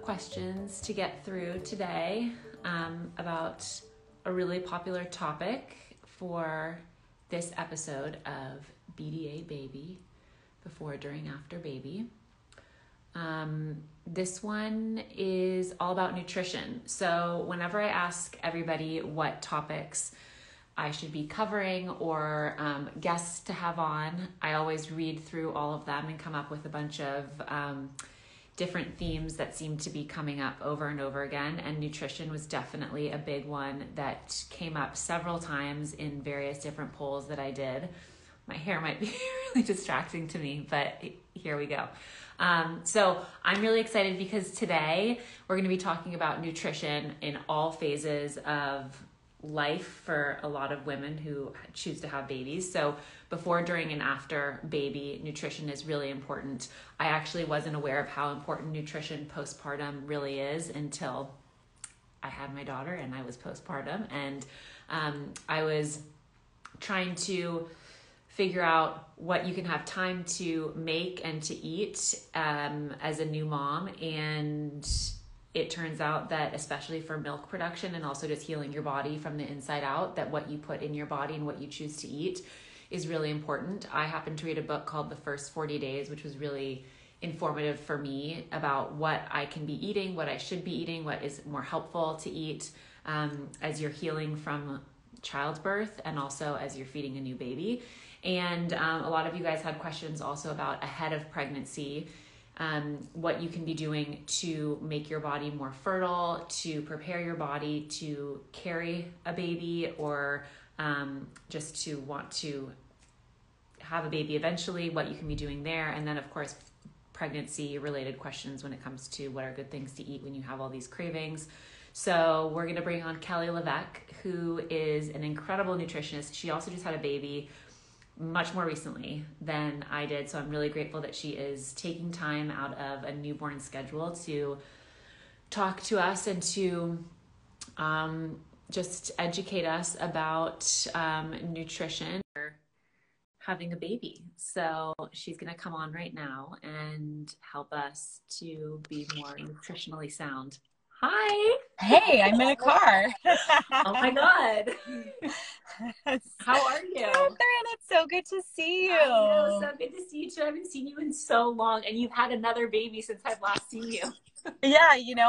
questions to get through today about a really popular topic for this episode of BDA Baby, before, during, after baby. This one is all about nutrition. So whenever I ask everybody what topics I should be covering or guests to have on, I always read through all of them and come up with a bunch of different themes that seem to be coming up over and over again. And nutrition was definitely a big one that came up several times in various different polls that I did. My hair might be really distracting to me, but here we go. So I'm really excited because today we're going to be talking about nutrition in all phases of life for a lot of women who choose to have babies. So before, during, and after baby, nutrition is really important. I actually wasn't aware of how important nutrition postpartum really is until I had my daughter and I was postpartum, and I was trying to figure out what you can have time to make and to eat as a new mom. And it turns out that, especially for milk production and also just healing your body from the inside out, that what you put in your body and what you choose to eat is really important. I happened to read a book called The First 40 Days, which was really informative for me about what I can be eating, what I should be eating, what is more helpful to eat as you're healing from childbirth and also as you're feeding a new baby. And a lot of you guys had questions also about ahead of pregnancy, what you can be doing to make your body more fertile, to prepare your body to carry a baby, or just to want to have a baby eventually, what you can be doing there. And then, of course, pregnancy related questions when it comes to what are good things to eat when you have all these cravings. So we're going to bring on Kelly LeVeque, who is an incredible nutritionist. She also just had a baby much more recently than I did. So I'm really grateful that she is taking time out of a newborn schedule to talk to us and to just educate us about nutrition for having a baby. So she's going to come on right now and help us to be more nutritionally sound. Hi. Hey, I'm in a car. Oh my God. How are you? Katherine, it's so good to see you. I know, so good to see you too. I haven't seen you in so long, and you've had another baby since I've last seen you. Yeah,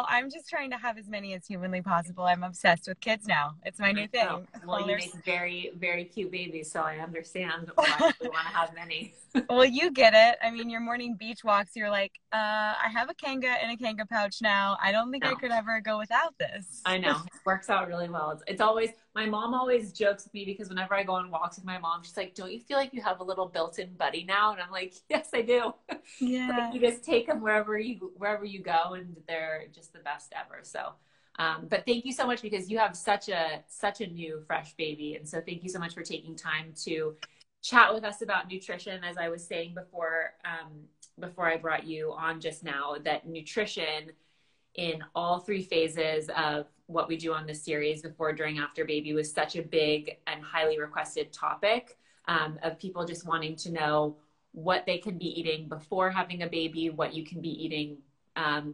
I'm just trying to have as many as humanly possible. I'm obsessed with kids now. It's my new thing. Well, you make very, very cute babies, so I understand why we want to have many. Well, you get it. I mean, your morning beach walks, you're like, I have a Kanga and a Kanga pouch now. I don't think I could ever go without this. I know. It works out really well. It's always, my mom always jokes with me because whenever I go on walks with my mom, she's like, don't you feel like you have a little built-in buddy now? And I'm like, yes, I do. Yeah. Like, you just take them wherever you go, and they're just the best ever. So, but thank you so much, because you have such a new, fresh baby. And so thank you so much for taking time to chat with us about nutrition. As I was saying before I brought you on just now, that nutrition in all three phases of what we do on this series, before, during, after baby, was such a big and highly requested topic of people just wanting to know what they can be eating before having a baby, what you can be eating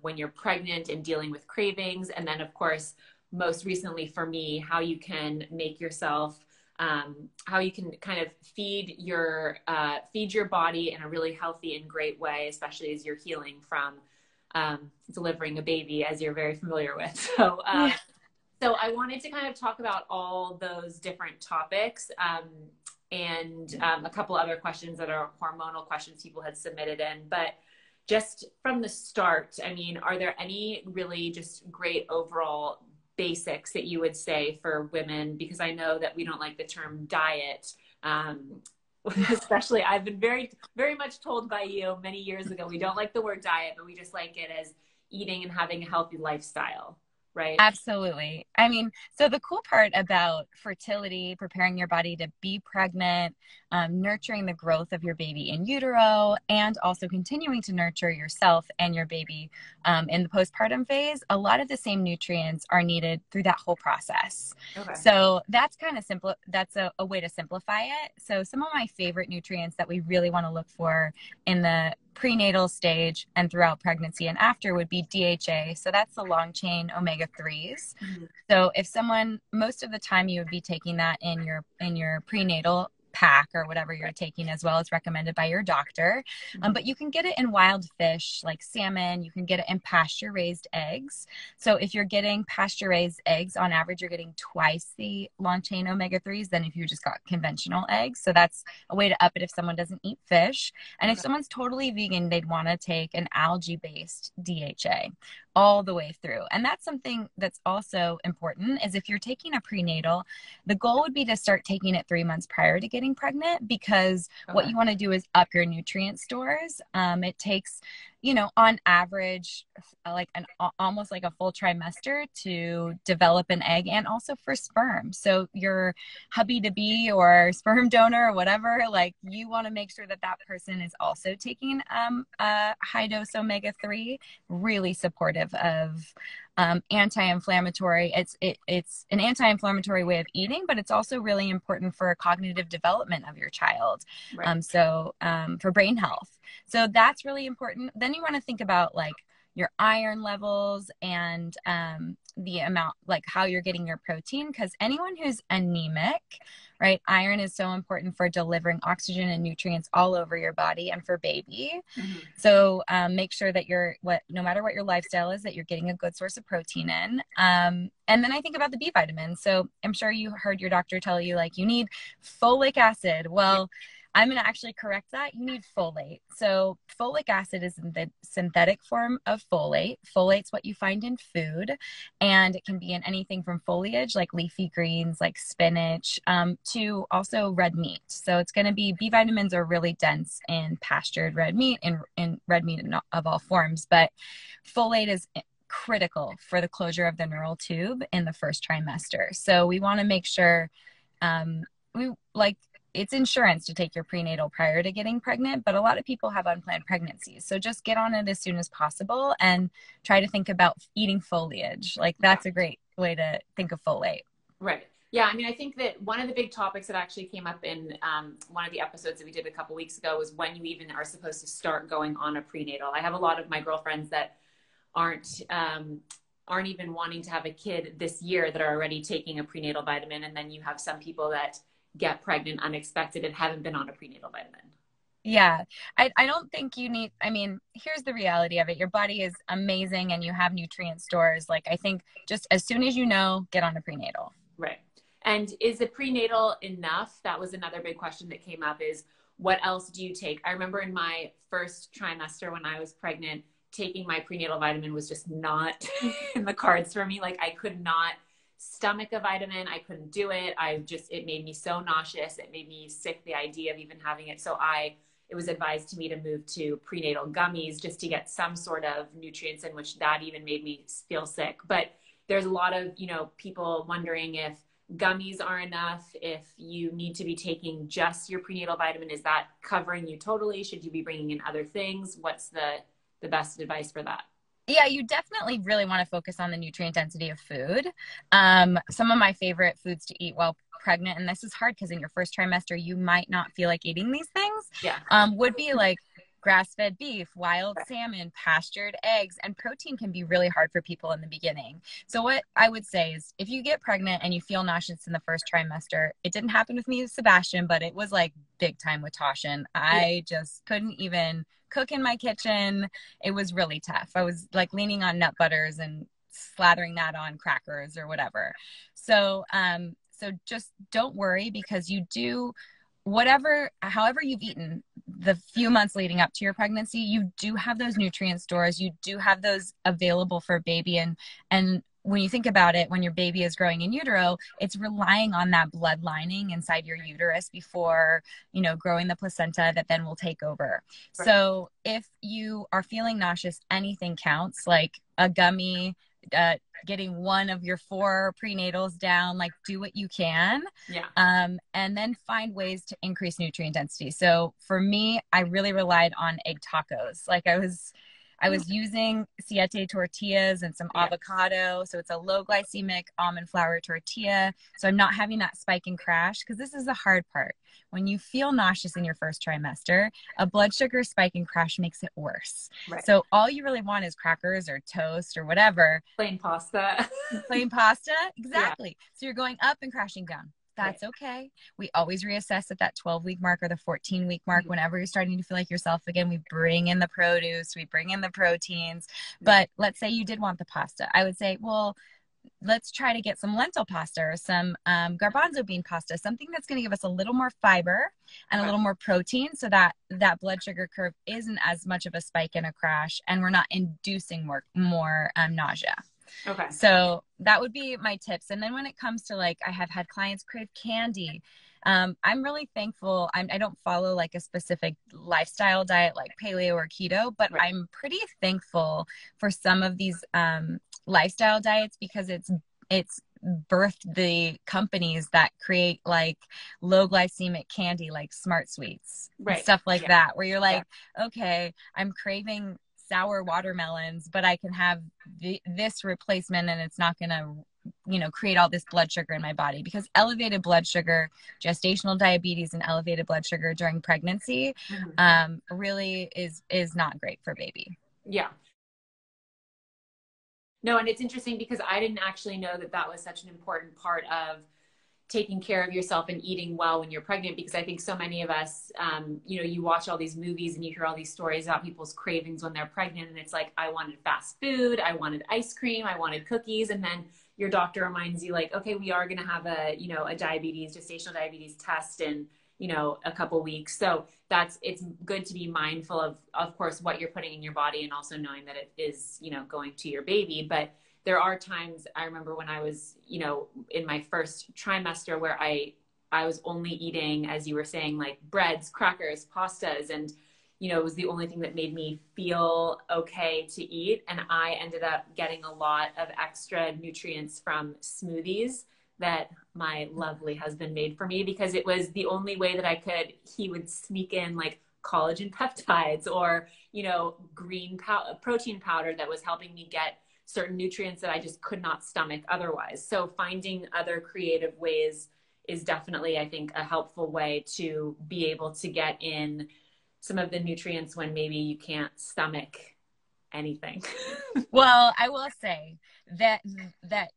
when you're pregnant and dealing with cravings. And then, of course, most recently for me, how you can make yourself, how you can kind of feed your body in a really healthy and great way, especially as you're healing from delivering a baby, as you're very familiar with. So, so I wanted to kind of talk about all those different topics and a couple other questions that are hormonal questions people had submitted in. But just from the start, I mean, are there any really just great overall basics that you would say for women? Because I know that we don't like the term diet. Especially, I've been very, very much told by you many years ago, we don't like the word diet, but we just like it as eating and having a healthy lifestyle, right? Absolutely. I mean, so the cool part about fertility, preparing your body to be pregnant, nurturing the growth of your baby in utero, and also continuing to nurture yourself and your baby in the postpartum phase, a lot of the same nutrients are needed through that whole process. Okay. So that's kind of simple. That's a way to simplify it. So some of my favorite nutrients that we really want to look for in the prenatal stage and throughout pregnancy and after would be DHA. So that's the long chain omega-3s. Mhm. So if someone, most of the time you would be taking that in your prenatal pack or whatever you're taking, as well as recommended by your doctor. But you can get it in wild fish like salmon. You can get it in pasture raised eggs. So if you're getting pasture raised eggs, on average, you're getting twice the long chain omega-3s than if you just got conventional eggs. So that's a way to up it if someone doesn't eat fish. And if someone's totally vegan, they'd want to take an algae based DHA all the way through. And that's something that's also important, is if you're taking a prenatal, the goal would be to start taking it 3 months prior to getting pregnant, because what you want to do is up your nutrient stores. It takes, on average, like almost like a full trimester to develop an egg, and also for sperm. So your hubby to be or sperm donor or whatever, like, you want to make sure that that person is also taking a high dose omega-3, really supportive of anti-inflammatory. It's an anti-inflammatory way of eating, but it's also really important for cognitive development of your child. Right. For brain health. So that's really important. Then you want to think about like your iron levels and the amount, like how you're getting your protein, because anyone who's anemic, right? Iron is so important for delivering oxygen and nutrients all over your body and for baby. So make sure that no matter what your lifestyle is, that you're getting a good source of protein in. And then I think about the B vitamins. So I'm sure you heard your doctor tell you, like, you need folic acid. Well, I'm going to actually correct that. You need folate. So folic acid is the synthetic form of folate. Folate's what you find in food, and it can be in anything from foliage, like leafy greens, like spinach, to also red meat. So it's going to be, B vitamins are really dense in pastured red meat, in red meat of all forms, but folate is critical for the closure of the neural tube in the first trimester. So we want to make sure it's insurance to take your prenatal prior to getting pregnant, but a lot of people have unplanned pregnancies. So just get on it as soon as possible and try to think about eating foliage. Like, that's a great way to think of folate. Right. Yeah. I mean, I think that one of the big topics that actually came up in one of the episodes that we did a couple weeks ago was when you even are supposed to start going on a prenatal. I have a lot of my girlfriends that aren't even wanting to have a kid this year that are already taking a prenatal vitamin. And then you have some people that get pregnant unexpected and haven't been on a prenatal vitamin. Yeah. I don't think you need, I mean, here's the reality of it. Your body is amazing and you have nutrient stores. Like, I think just as soon as get on a prenatal. Right. And is the prenatal enough? That was another big question that came up, is what else do you take? I remember in my first trimester when I was pregnant, taking my prenatal vitamin was just not in the cards for me. Like, I could not stomach a vitamin. I couldn't do it. It made me so nauseous. It made me sick, the idea of even having it. So it was advised to me to move to prenatal gummies just to get some sort of nutrients in, which that even made me feel sick. But there's a lot of, people wondering if gummies are enough, if you need to be taking just your prenatal vitamin. Is that covering you totally? Should you be bringing in other things? What's the best advice for that? Yeah, you definitely really want to focus on the nutrient density of food. Some of my favorite foods to eat while pregnant, and this is hard because in your first trimester, you might not feel like eating these things, would be like grass-fed beef, wild salmon, pastured eggs, and protein can be really hard for people in the beginning. So what I would say is, if you get pregnant and you feel nauseous in the first trimester, it didn't happen with me with Sebastian, but it was like big time with Toshin. I just couldn't even cook in my kitchen. It was really tough. I was like leaning on nut butters and slathering that on crackers or whatever. So just don't worry, because you do however you've eaten the few months leading up to your pregnancy, you do have those nutrient stores. You do have those available for baby. And when you think about it, when your baby is growing in utero, it's relying on that blood lining inside your uterus before, growing the placenta that then will take over. Right. So if you are feeling nauseous, anything counts, like a gummy, getting one of your 4 prenatals down, like, do what you can. Yeah. And then find ways to increase nutrient density. So for me, I really relied on egg tacos. Like, I was using siete tortillas and some avocado. So it's a low glycemic almond flour tortilla. So I'm not having that spike and crash, because this is the hard part. When you feel nauseous in your first trimester, a blood sugar spike and crash makes it worse. Right. So all you really want is crackers or toast or whatever. Plain pasta. Plain pasta. Exactly. Yeah. So you're going up and crashing down. That's okay. We always reassess at that 12-week mark or the 14-week mark. Whenever you're starting to feel like yourself again, we bring in the produce, we bring in the proteins. But let's say you did want the pasta. I would say, well, let's try to get some lentil pasta or some garbanzo bean pasta, something that's going to give us a little more fiber and a little more protein, so that that blood sugar curve isn't as much of a spike and a crash, and we're not inducing more nausea. Okay. So that would be my tips. And then when it comes to, like, I have had clients crave candy. I'm really thankful. I don't follow like a specific lifestyle diet like paleo or keto, but I'm pretty thankful for some of these lifestyle diets, because it's birthed the companies that create like low glycemic candy, like Smart Sweets, stuff like that, where you're like, okay, I'm craving sour watermelons, but I can have this replacement, and it's not going to, create all this blood sugar in my body, because elevated blood sugar, gestational diabetes, and elevated blood sugar during pregnancy really is not great for baby. Yeah. No, and it's interesting because I didn't actually know that was such an important part of taking care of yourself and eating well when you're pregnant, because I think so many of us, you watch all these movies and you hear all these stories about people's cravings when they're pregnant, and it's like, I wanted fast food, I wanted ice cream, I wanted cookies, and then your doctor reminds you, like, okay, we are going to have a gestational diabetes test in, a couple weeks. So it's good to be mindful of course, what you're putting in your body, and also knowing that it is, going to your baby. But there are times, I remember when I was, in my first trimester, where I was only eating, as you were saying, like breads, crackers, pastas, and, it was the only thing that made me feel okay to eat. And I ended up getting a lot of extra nutrients from smoothies that my lovely husband made for me, because it was the only way that he would sneak in like collagen peptides or, green protein powder that was helping me get certain nutrients that I just could not stomach otherwise. So finding other creative ways is definitely, I think, a helpful way to be able to get in some of the nutrients when maybe you can't stomach anything. Well, I will say that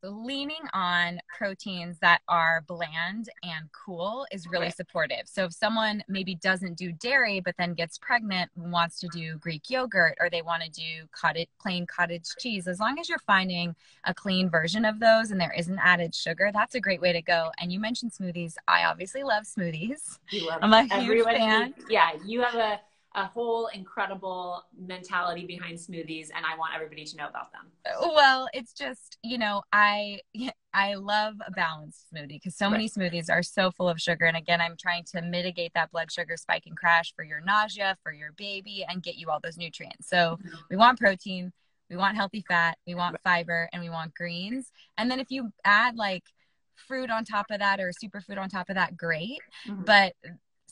leaning on proteins that are bland and cool is really supportive. So if someone maybe doesn't do dairy, but then gets pregnant and wants to do Greek yogurt, or they want to do plain cottage cheese, as long as you're finding a clean version of those and there isn't added sugar, that's a great way to go. And you mentioned smoothies. I obviously love smoothies. I'm a huge fan. You have a whole incredible mentality behind smoothies, and I want everybody to know about them. Well, it's just, I love a balanced smoothie, because so many smoothies are so full of sugar. And again, I'm trying to mitigate that blood sugar spike and crash for your nausea, for your baby, and get you all those nutrients. So we want protein, we want healthy fat, we want fiber, and we want greens. And then if you add like fruit on top of that or superfood on top of that, great. But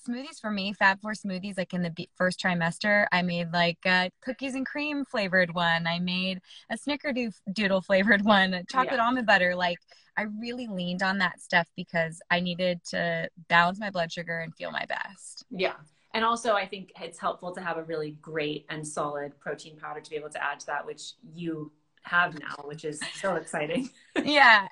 smoothies for me, Fab Four smoothies, like in the first trimester, I made like a cookies and cream flavored one. I made a snickerdoodle flavored one, a chocolate almond butter. Like, I really leaned on that stuff because I needed to balance my blood sugar and feel my best. Yeah. And also, I think it's helpful to have a really great and solid protein powder to be able to add to that, which you have now, which is so exciting. Yeah,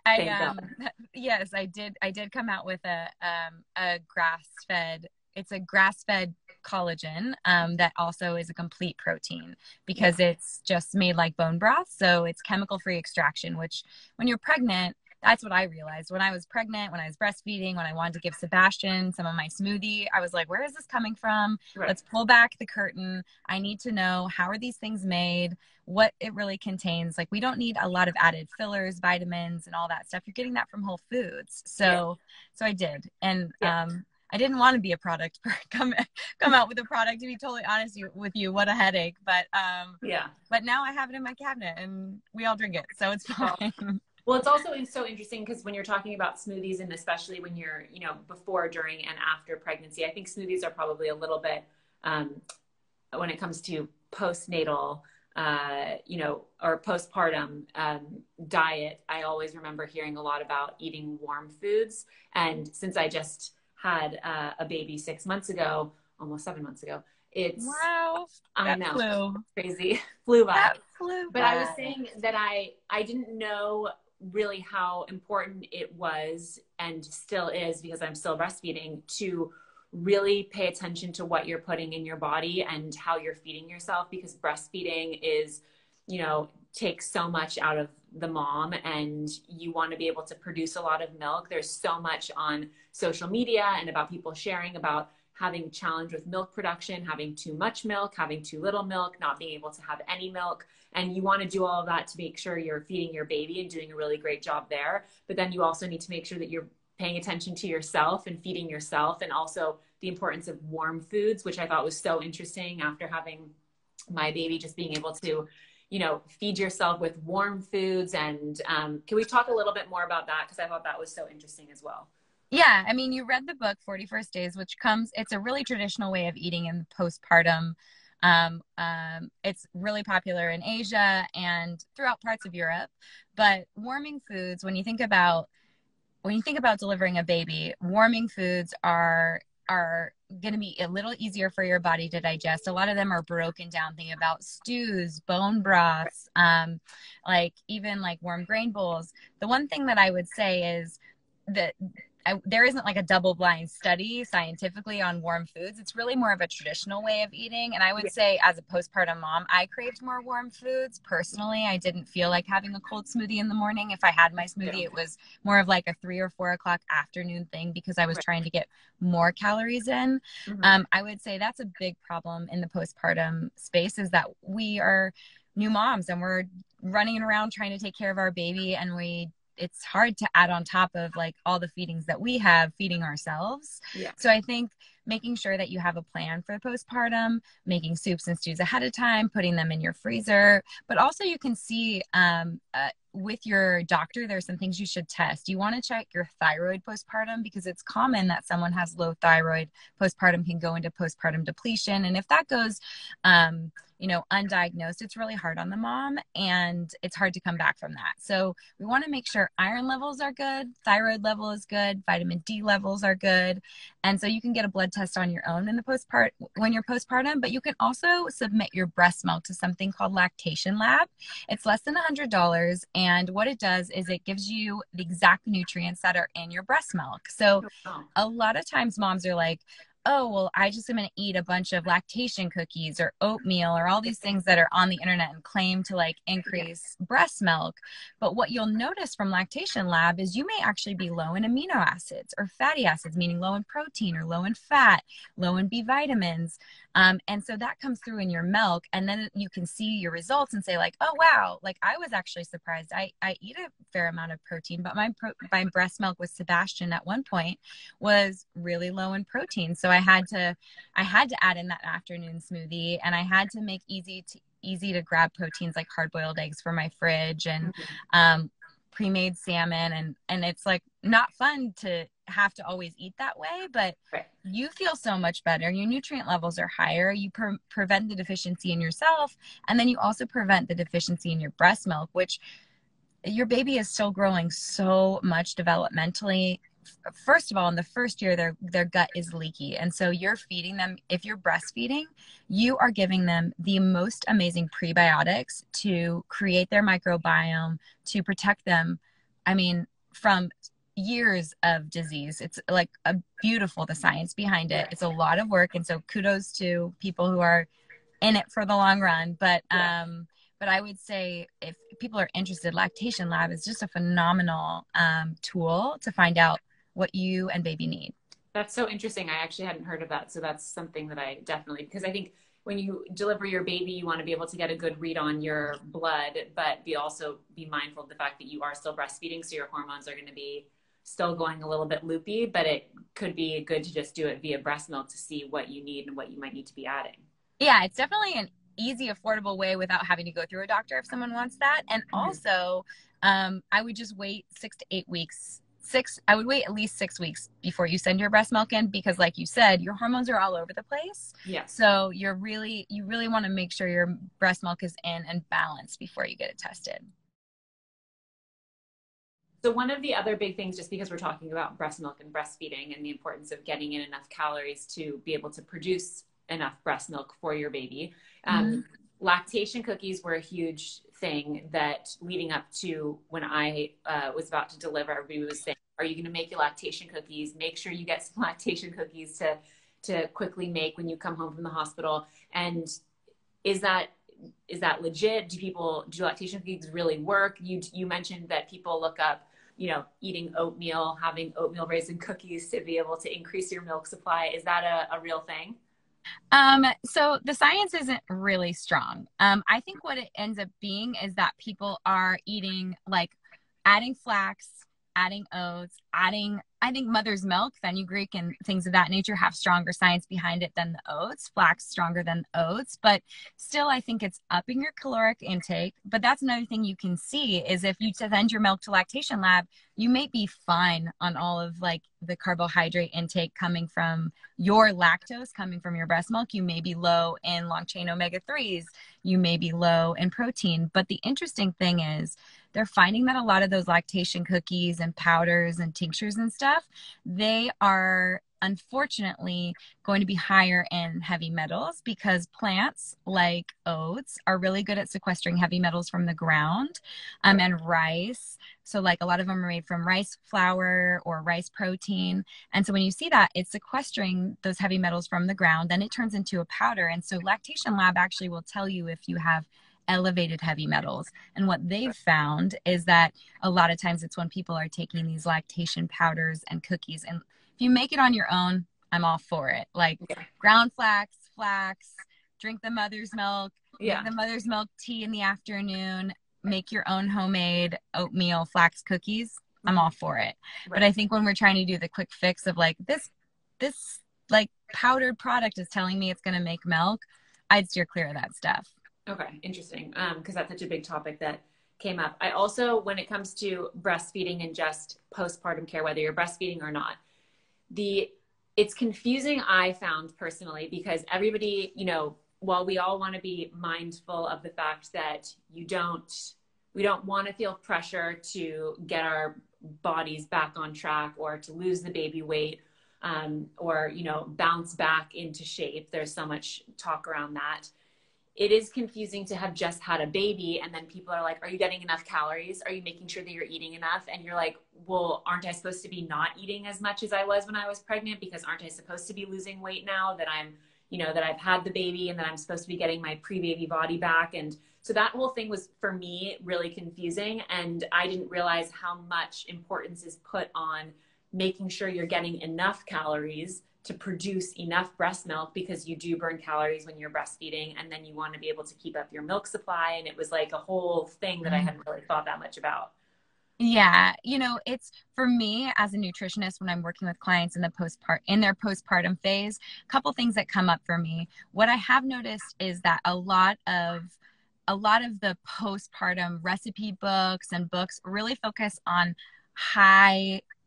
yes, I did come out with a grass-fed. It's a grass-fed collagen that also is a complete protein, because it's just made like bone broth. So it's chemical-free extraction, which when you're pregnant, that's what I realized. When I was pregnant, when I was breastfeeding, when I wanted to give Sebastian some of my smoothie, I was like, where is this coming from? Let's pull back the curtain. I need to know, how are these things made? What it really contains. Like, we don't need a lot of added fillers, vitamins, and all that stuff. You're getting that from Whole Foods. So I did. And I didn't want to be a product come out with a product, to be totally honest with you. What a headache. But but now I have it in my cabinet and we all drink it, so it's fine. Well, it's also so interesting because when you're talking about smoothies, and especially when you're, before, during, and after pregnancy, I think smoothies are probably a little bit, when it comes to postnatal, or postpartum diet, I always remember hearing a lot about eating warm foods. And since I just had a baby 6 months ago, almost 7 months ago, Wow. I That know, flew. crazy flew by. That flew But I was by. saying that I didn't know really how important it was and still is, because I'm still breastfeeding, to really pay attention to what you're putting in your body and how you're feeding yourself, because breastfeeding is, takes so much out of the mom, and you want to be able to produce a lot of milk. There's so much on social media and about people sharing about having challenge with milk production, having too much milk, having too little milk, not being able to have any milk. And you want to do all of that to make sure you're feeding your baby and doing a really great job there. But then you also need to make sure that you're paying attention to yourself and feeding yourself, and also the importance of warm foods, which I thought was so interesting after having my baby, just being able to, feed yourself with warm foods. And can we talk a little bit more about that? Because I thought that was so interesting as well. Yeah, I mean, you read the book 41st Days, which it's a really traditional way of eating in postpartum. It's really popular in Asia and throughout parts of Europe. But warming foods, when you think about delivering a baby, warming foods are going to be a little easier for your body to digest. A lot of them are broken down. Think about stews, bone broths, even warm grain bowls. The one thing that I would say is that there isn't like a double-blind study scientifically on warm foods. It's really more of a traditional way of eating. And I would say, as a postpartum mom, I craved more warm foods. Personally, I didn't feel like having a cold smoothie in the morning. If I had my smoothie, it was more of like a 3 or 4 o'clock afternoon thing, because I was trying to get more calories in. I would say that's a big problem in the postpartum space, is that we are new moms and we're running around trying to take care of our baby, and it's hard to add on top of all the feedings that we have feeding ourselves. Yeah. So I think making sure that you have a plan for postpartum, making soups and stews ahead of time, putting them in your freezer, but also you can see with your doctor, there's some things you should test. You want to check your thyroid postpartum, because it's common that someone has low thyroid postpartum can go into postpartum depletion. And if that goes, undiagnosed, it's really hard on the mom, and it's hard to come back from that. So we want to make sure iron levels are good, thyroid level is good, vitamin D levels are good. And so you can get a blood test on your own when you're postpartum, but you can also submit your breast milk to something called Lactation Lab. It's less than $100. And what it does is it gives you the exact nutrients that are in your breast milk. So a lot of times moms are like, oh, well, I just am going to eat a bunch of lactation cookies or oatmeal or all these things that are on the internet and claim to increase breast milk. But what you'll notice from Lactation Lab is you may actually be low in amino acids or fatty acids, meaning low in protein or low in fat, low in B vitamins. And so that comes through in your milk, and then you can see your results and say oh, wow, I was actually surprised. I eat a fair amount of protein, but my breast milk with Sebastian at one point was really low in protein. So I had to add in that afternoon smoothie, and I had to make easy to grab proteins like hard-boiled eggs for my fridge, and pre-made salmon, and it's not fun to have to always eat that way, but you feel so much better. Your nutrient levels are higher. You prevent the deficiency in yourself, and then you also prevent the deficiency in your breast milk, which your baby is still growing so much developmentally. First of all, in the first year, their gut is leaky. And so you're feeding them, if you're breastfeeding, you are giving them the most amazing prebiotics to create their microbiome, to protect them, from years of disease. It's the science behind it. It's a lot of work. And so kudos to people who are in it for the long run. But I would say if people are interested, Lactation Lab is just a phenomenal tool to find out what you and baby need. That's so interesting. I actually hadn't heard of that. So that's something that I definitely, because I think when you deliver your baby, you want to be able to get a good read on your blood, but also be mindful of the fact that you are still breastfeeding. So your hormones are going to be still going a little bit loopy, but it could be good to just do it via breast milk to see what you need and what you might need to be adding. Yeah, it's definitely an easy, affordable way without having to go through a doctor if someone wants that. And also, I would just wait 6 to 8 weeks I would wait at least 6 weeks before you send your breast milk in, because like you said, your hormones are all over the place. Yeah. So you really want to make sure your breast milk is in and balanced before you get it tested. So one of the other big things, just because we're talking about breast milk and breastfeeding and the importance of getting in enough calories to be able to produce enough breast milk for your baby, lactation cookies were a huge thing that leading up to when I was about to deliver, everybody was saying, are you going to make your lactation cookies? Make sure you get some lactation cookies to quickly make when you come home from the hospital. And is that legit? Do lactation cookies really work? You mentioned that people look up, eating oatmeal, having oatmeal raisin cookies to be able to increase your milk supply. Is that a real thing? So the science isn't really strong. I think what it ends up being is that people are eating, like adding flax, adding oats, I think mother's milk, fenugreek, and things of that nature have stronger science behind it than the oats. Flax stronger than oats, but still I think it's upping your caloric intake. But that's another thing you can see is if you send your milk to lactation lab, you may be fine on all of like the carbohydrate intake coming from your lactose, coming from your breast milk. You may be low in long chain omega-3s. You may be low in protein. But the interesting thing is they're finding that a lot of those lactation cookies and powders and tinctures and stuff, they are unfortunately going to be higher in heavy metals because plants like oats are really good at sequestering heavy metals from the ground, and rice. So like a lot of them are made from rice flour or rice protein. And so when you see that, it's sequestering those heavy metals from the ground, then it turns into a powder. And so lactation lab actually will tell you if you have elevated heavy metals. And what they've found is that a lot of times it's when people are taking these lactation powders and cookies. And if you make it on your own, I'm all for it. Like ground flax, drink the mother's milk, make the mother's milk tea in the afternoon, make your own homemade oatmeal flax cookies. I'm all for it. Right. But I think when we're trying to do the quick fix of like this like powdered product is telling me it's going to make milk, I'd steer clear of that stuff. Okay, interesting. Because that's such a big topic that came up. I also, when it comes to breastfeeding and just postpartum care, whether you're breastfeeding or not, it's confusing, I found personally, because everybody, while we all want to be mindful of the fact that we don't want to feel pressure to get our bodies back on track or to lose the baby weight, or, bounce back into shape. There's so much talk around that. It is confusing to have just had a baby and then people are like, are you getting enough calories? Are you making sure that you're eating enough? And you're like, well, aren't I supposed to be not eating as much as I was when I was pregnant? Because aren't I supposed to be losing weight now that I'm, that I've had the baby and that I'm supposed to be getting my pre-baby body back? And so that whole thing was, for me, really confusing. And I didn't realize how much importance is put on making sure you're getting enough calories to produce enough breast milk, because you do burn calories when you're breastfeeding, and then you want to be able to keep up your milk supply. And it was like a whole thing that I hadn't really thought that much about. Yeah. It's for me as a nutritionist, when I'm working with clients in their postpartum phase, a couple things that come up for me. What I have noticed is that a lot of the postpartum recipe books and books really focus on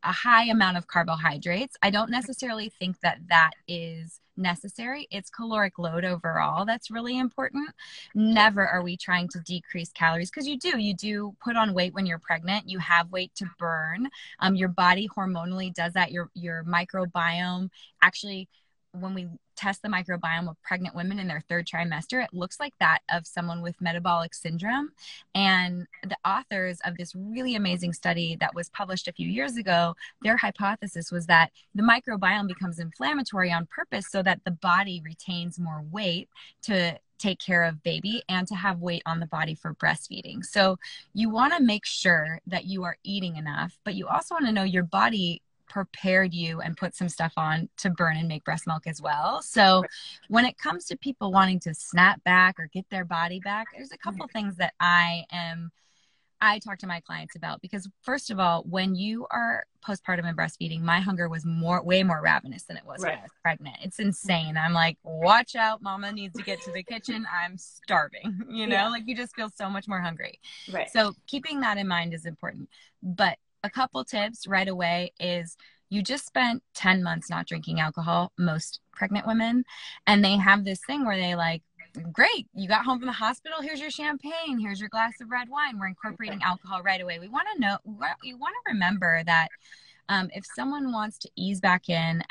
a high amount of carbohydrates. I don't necessarily think that is necessary. It's caloric load overall that's really important. Never are we trying to decrease calories, because you do put on weight when you're pregnant. You have weight to burn. Your body hormonally does that. Your microbiome actually, when we test the microbiome of pregnant women in their third trimester, it looks like that of someone with metabolic syndrome. And the authors of this really amazing study that was published a few years ago, their hypothesis was that the microbiome becomes inflammatory on purpose so that the body retains more weight to take care of baby and to have weight on the body for breastfeeding. So you want to make sure that you are eating enough, but you also want to know your body prepared you and put some stuff on to burn and make breast milk as well. So when it comes to people wanting to snap back or get their body back, there's a couple things that I talk to my clients about, because first of all, when you are postpartum and breastfeeding, my hunger was way more ravenous than it was when I was pregnant. It's insane. I'm like, watch out, mama needs to get to the kitchen. I'm starving, like you just feel so much more hungry. Right. So keeping that in mind is important. But a couple tips right away is you just spent 10 months not drinking alcohol, most pregnant women, and they have this thing where they like, great, you got home from the hospital, here's your champagne, here's your glass of red wine. We're incorporating alcohol right away. We want to know, you want to remember that if someone wants to ease back in,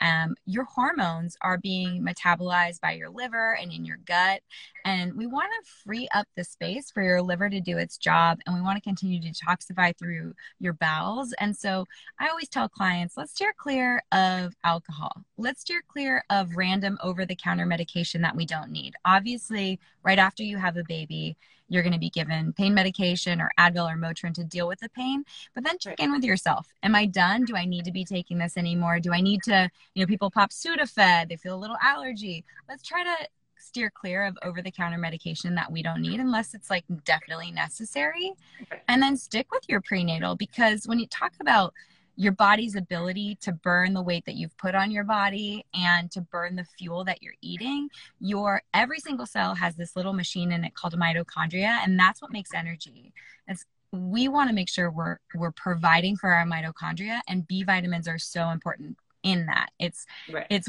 your hormones are being metabolized by your liver and in your gut. And we want to free up the space for your liver to do its job. And we want to continue to detoxify through your bowels. And so I always tell clients, let's steer clear of alcohol. Let's steer clear of random over-the-counter medication that we don't need. Obviously, right after you have a baby, you're going to be given pain medication or Advil or Motrin to deal with the pain, but then check in with yourself. Am I done? Do I need to be taking this anymore? Do I need to, people pop Sudafed, they feel a little allergy. Let's try to steer clear of over-the-counter medication that we don't need unless it's like definitely necessary. And then stick with your prenatal, because when you talk about your body's ability to burn the weight that you've put on your body and to burn the fuel that you're eating, every single cell has this little machine in it called a mitochondria, and that's what makes energy. We want to make sure we're providing for our mitochondria, and B vitamins are so important in that. It's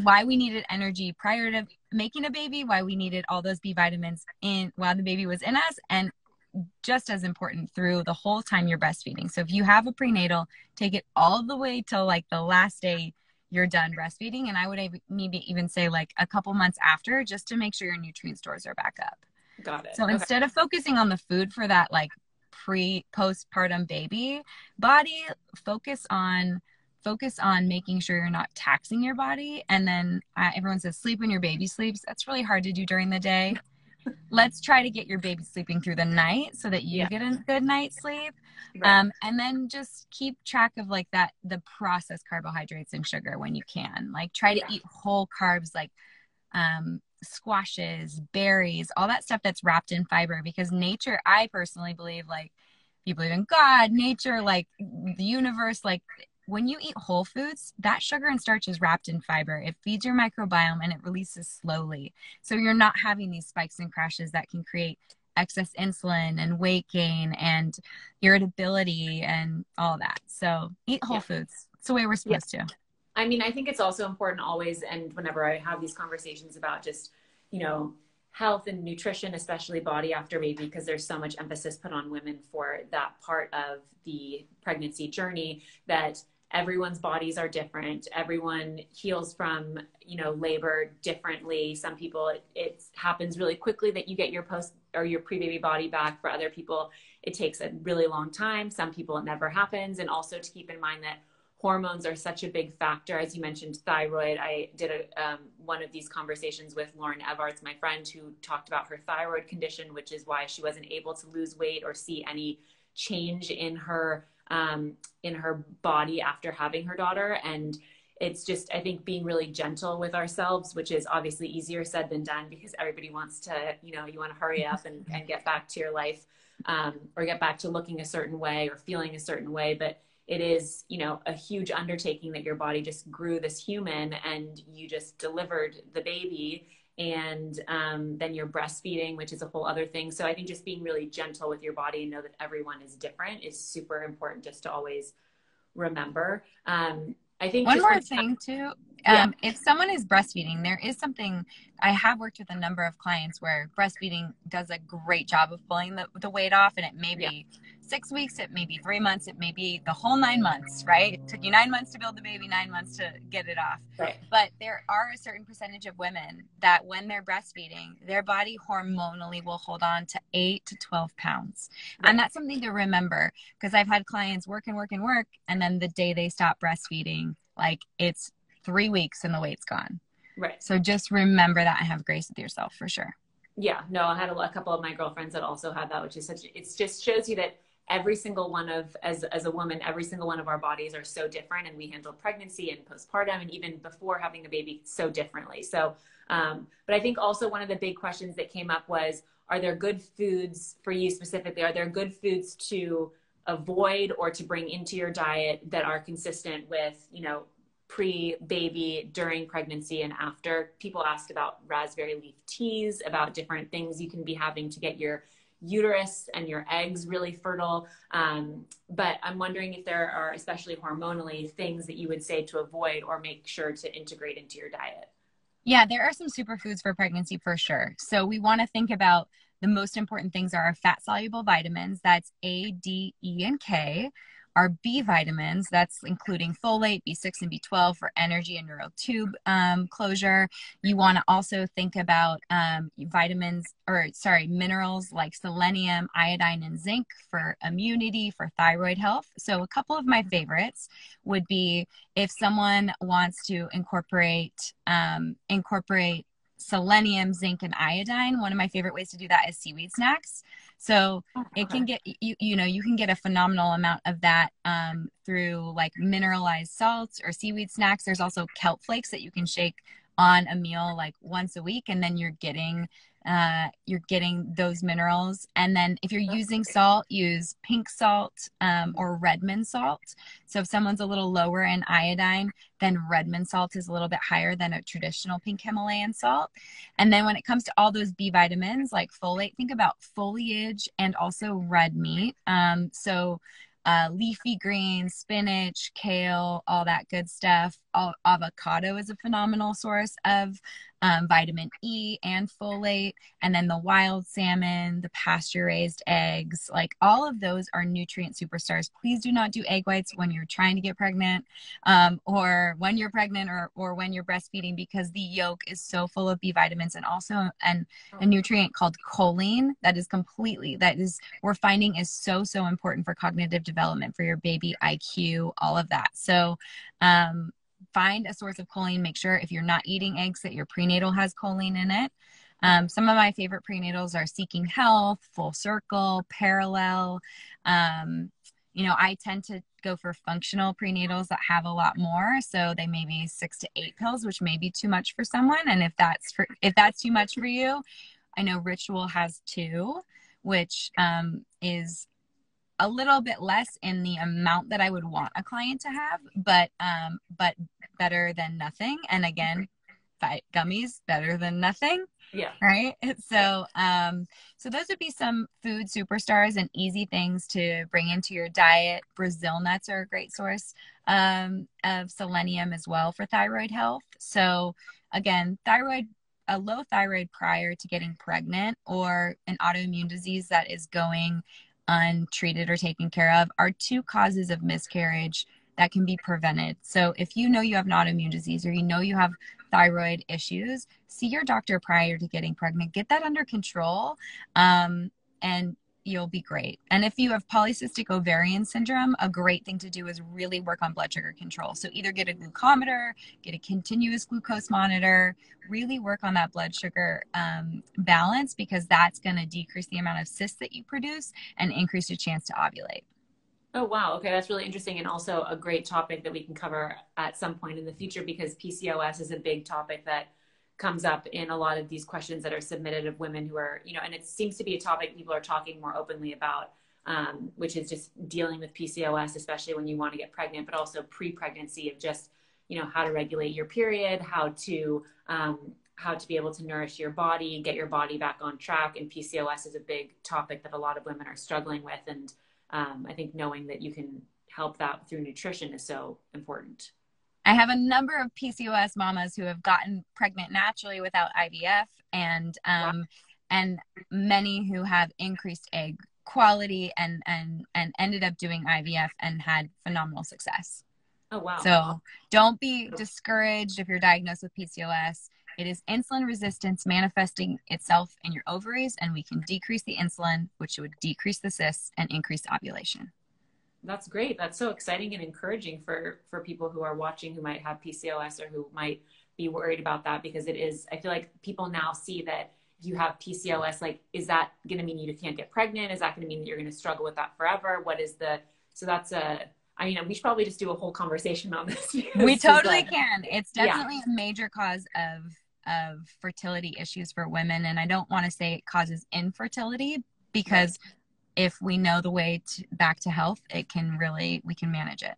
why we needed energy prior to making a baby, why we needed all those B vitamins in while the baby was in us, and just as important through the whole time you're breastfeeding. So if you have a prenatal, take it all the way till like the last day you're done breastfeeding. And I would maybe even say like a couple months after, just to make sure your nutrient stores are back up. Got it. So instead of focusing on the food for that like postpartum baby body, focus on making sure you're not taxing your body. And then everyone says sleep when your baby sleeps. That's really hard to do during the day. Let's try to get your baby sleeping through the night so that you get a good night's sleep. And then just keep track of like the processed carbohydrates and sugar when you can. Like try to eat whole carbs, like squashes, berries, all that stuff that's wrapped in fiber, because nature, I personally believe, like if you believe in God, nature, like the universe, like when you eat whole foods, that sugar and starch is wrapped in fiber. It feeds your microbiome and it releases slowly. So you're not having these spikes and crashes that can create excess insulin and weight gain and irritability and all that. So eat whole foods. It's the way we're supposed to. I mean, I think it's also important always, and whenever I have these conversations about just, health and nutrition, especially body after baby, because there's so much emphasis put on women for that part of the pregnancy journey, that everyone's bodies are different. Everyone heals from, labor differently. Some people, it happens really quickly that you get your post or your pre-baby body back. For other people, it takes a really long time. Some people, it never happens. And also to keep in mind that hormones are such a big factor. As you mentioned, thyroid. I did one of these conversations with Lauren Evarts, my friend, who talked about her thyroid condition, which is why she wasn't able to lose weight or see any change in her body after having her daughter. And it's just, I think, being really gentle with ourselves, which is obviously easier said than done, because everybody wants to, you want to hurry up and get back to your life, or get back to looking a certain way or feeling a certain way. But it is, a huge undertaking that your body just grew this human and you just delivered the baby, and then you're breastfeeding, which is a whole other thing. So I think just being really gentle with your body and know that everyone is different is super important just to always remember. I think one more thing too, if someone is breastfeeding, there is something, I have worked with a number of clients where breastfeeding does a great job of pulling the weight off, and it may be 6 weeks, it may be 3 months, it may be the whole 9 months, right? It took you 9 months to build the baby, 9 months to get it off. Right. But there are a certain percentage of women that when they're breastfeeding, their body hormonally will hold on to 8 to 12 pounds. Right. And that's something to remember, because I've had clients work, and then the day they stop breastfeeding, like it's 3 weeks and the weight's gone. Right. So just remember that and have grace with yourself for sure. Yeah, no, I had a couple of my girlfriends that also had that, which is it just shows you that every single one of, as a woman, every single one of our bodies are so different, and we handle pregnancy and postpartum and even before having a baby so differently. So, but I think also one of the big questions that came up was, are there good foods for you specifically? Are there good foods to avoid or to bring into your diet that are consistent with, pre-baby, during pregnancy, and after? People asked about raspberry leaf teas, about different things you can be having to get your uterus and your eggs really fertile. But I'm wondering if there are, especially hormonally, things that you would say to avoid or make sure to integrate into your diet. Yeah, there are some superfoods for pregnancy for sure. So we want to think about the most important things are our fat soluble vitamins. That's A, D, E, and K. Our B vitamins, that's including folate, B6, and B12 for energy and neural tube closure. You want to also think about minerals like selenium, iodine, and zinc for immunity, for thyroid health. So a couple of my favorites would be if someone wants to incorporate selenium, zinc, and iodine. One of my favorite ways to do that is seaweed snacks. So it can get you can get a phenomenal amount of that through like mineralized salts or seaweed snacks. There's also kelp flakes that you can shake on a meal like once a week, and then you're getting those minerals. And then if you're using salt, use pink salt or Redmond salt. So if someone's a little lower in iodine, then Redmond salt is a little bit higher than a traditional pink Himalayan salt. And then when it comes to all those B vitamins like folate, think about foliage and also red meat. Leafy greens, spinach, kale, all that good stuff. Avocado is a phenomenal source of vitamin E and folate. And then the wild salmon, the pasture-raised eggs, like all of those are nutrient superstars. Please do not do egg whites when you're trying to get pregnant or when you're pregnant or when you're breastfeeding, because the yolk is so full of B vitamins and also a nutrient called choline we're finding is so important for cognitive development, for your baby IQ, all of that. So find a source of choline. Make sure if you're not eating eggs that your prenatal has choline in it. Some of my favorite prenatals are Seeking Health, Full Circle, Parallel. I tend to go for functional prenatals that have a lot more. So they may be 6 to 8 pills, which may be too much for someone. And if that's too much for you, I know Ritual has 2, which is a little bit less in the amount that I would want a client to have, but better than nothing. And again, gummies, better than nothing. Yeah. Right. So those would be some food superstars and easy things to bring into your diet. Brazil nuts are a great source of selenium as well for thyroid health. So again, a low thyroid prior to getting pregnant or an autoimmune disease that is going untreated or taken care of are 2 causes of miscarriage that can be prevented. So if you know you have an autoimmune disease or you know you have thyroid issues, see your doctor prior to getting pregnant, get that under control, and you'll be great. And if you have polycystic ovarian syndrome, a great thing to do is really work on blood sugar control. So either get a glucometer, get a continuous glucose monitor, really work on that blood sugar balance, because that's going to decrease the amount of cysts that you produce and increase your chance to ovulate. Oh, wow. Okay. That's really interesting. And also a great topic that we can cover at some point in the future, because PCOS is a big topic that comes up in a lot of these questions that are submitted of women who are, and it seems to be a topic people are talking more openly about, which is just dealing with PCOS, especially when you want to get pregnant, but also pre-pregnancy of just, how to regulate your period, how to be able to nourish your body, get your body back on track. And PCOS is a big topic that a lot of women are struggling with. And I think knowing that you can help that through nutrition is so important. I have a number of PCOS mamas who have gotten pregnant naturally without IVF, and many who have increased egg quality and ended up doing IVF and had phenomenal success. Oh, wow. So don't be discouraged if you're diagnosed with PCOS. It is insulin resistance manifesting itself in your ovaries, and we can decrease the insulin, which would decrease the cysts and increase ovulation. That's great. That's so exciting and encouraging for people who are watching who might have PCOS or who might be worried about that, because I feel like people now see that if you have PCOS, like, is that going to mean you can't get pregnant? Is that going to mean that you're going to struggle with that forever? We should probably just do a whole conversation on this. We totally can. It's definitely a major cause of fertility issues for women. And I don't want to say it causes infertility, because if we know the way back to health, we can manage it.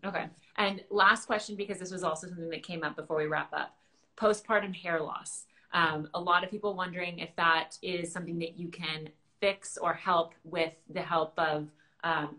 Okay. And last question, because this was also something that came up before we wrap up, postpartum hair loss. A lot of people wondering if that is something that you can fix or help with the help of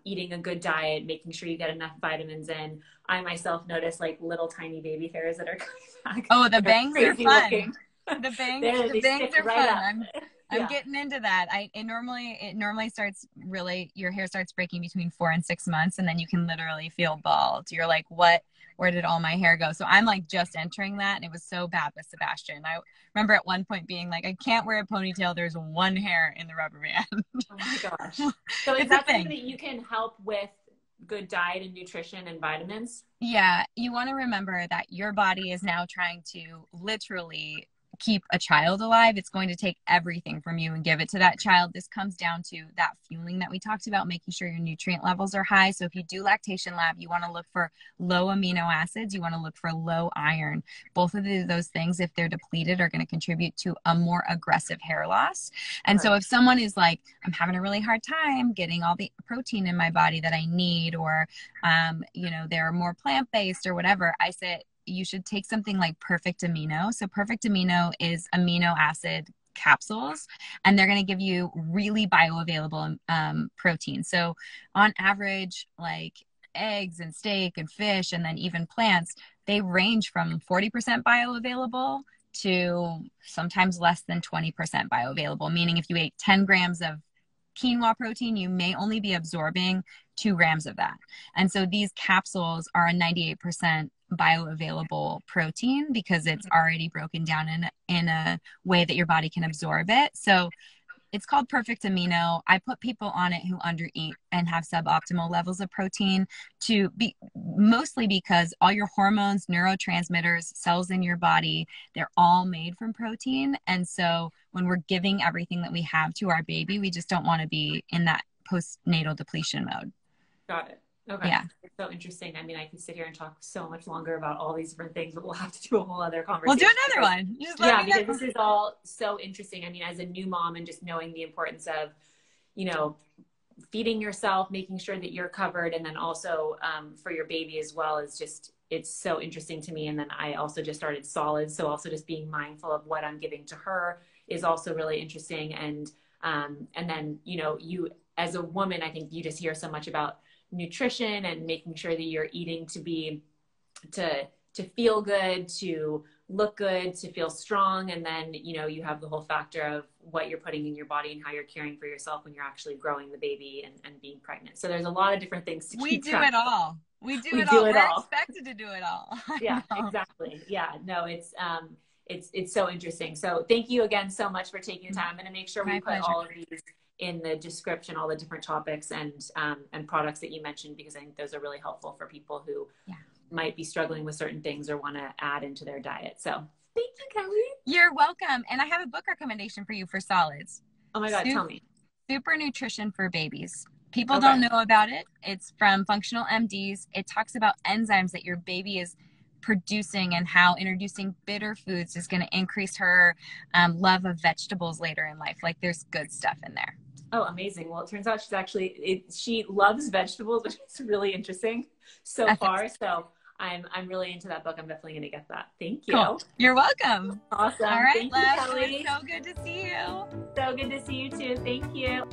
eating a good diet, making sure you get enough vitamins in. I myself notice like little tiny baby hairs that are coming back. Oh, the bangs are fun. Looking. The bangs, they bangs are right fun. Up. I'm getting into that. It normally starts really, your hair starts breaking between 4 and 6 months, and then you can literally feel bald. You're like, what? Where did all my hair go? So I'm like just entering that, and it was so bad with Sebastian. I remember at one point being like, I can't wear a ponytail. There's one hair in the rubber band. Oh my gosh. So is that something that you can help with good diet and nutrition and vitamins? Yeah. You want to remember that your body is now trying to literally keep a child alive. It's going to take everything from you and give it to that child. This comes down to that fueling that we talked about, making sure your nutrient levels are high. So if you do lactation lab, you want to look for low amino acids. You want to look for low iron. Both of those things, if they're depleted, are going to contribute to a more aggressive hair loss. And so if someone is like, I'm having a really hard time getting all the protein in my body that I need, or, they're more plant-based or whatever, I say, you should take something like Perfect Amino. So Perfect Amino is amino acid capsules, and they're going to give you really bioavailable protein. So on average, like eggs and steak and fish, and then even plants, they range from 40% bioavailable to sometimes less than 20% bioavailable, meaning if you ate 10 grams of quinoa protein, you may only be absorbing 2 grams of that. And so these capsules are a 98% bioavailable protein because it's already broken down in a way that your body can absorb it. So it's called Perfect Amino. I put people on it who undereat and have suboptimal levels of protein, mostly because all your hormones, neurotransmitters, cells in your body, they're all made from protein. And so when we're giving everything that we have to our baby, we just don't want to be in that postnatal depletion mode. Got it. Okay. Yeah. It's so interesting. I mean, I could sit here and talk so much longer about all these different things, but we'll have to do a whole other conversation. We'll do another one. Because this is all so interesting. I mean, as a new mom and just knowing the importance of, feeding yourself, making sure that you're covered, and then also for your baby as well is just, it's so interesting to me. And then I also just started solids. So also just being mindful of what I'm giving to her is also really interesting. And then, you as a woman, I think you just hear so much about nutrition and making sure that you're eating to feel good, to look good, to feel strong. And then, you have the whole factor of what you're putting in your body and how you're caring for yourself when you're actually growing the baby and being pregnant. So there's a lot of different things to keep track. We do it all. We do it all. We're expected to do it all. Yeah, exactly. Yeah, no, it's so interesting. So thank you again so much for taking the time. I'm going to make sure we put all of these in the description, all the different topics and products that you mentioned, because I think those are really helpful for people who might be struggling with certain things or want to add into their diet. So thank you, Kelly. You're welcome. And I have a book recommendation for you for solids. Oh my God, tell me. Super Nutrition for Babies. People don't know about it. It's from Functional MDs. It talks about enzymes that your baby is producing and how introducing bitter foods is going to increase her love of vegetables later in life. Like, there's good stuff in there. Oh, amazing. Well, it turns out she loves vegetables, which is really interesting so far. So I'm really into that book. I'm definitely going to get that. Thank you. Cool. You're welcome. Awesome. All right, Thank you, Kelly. So good to see you. So good to see you too. Thank you.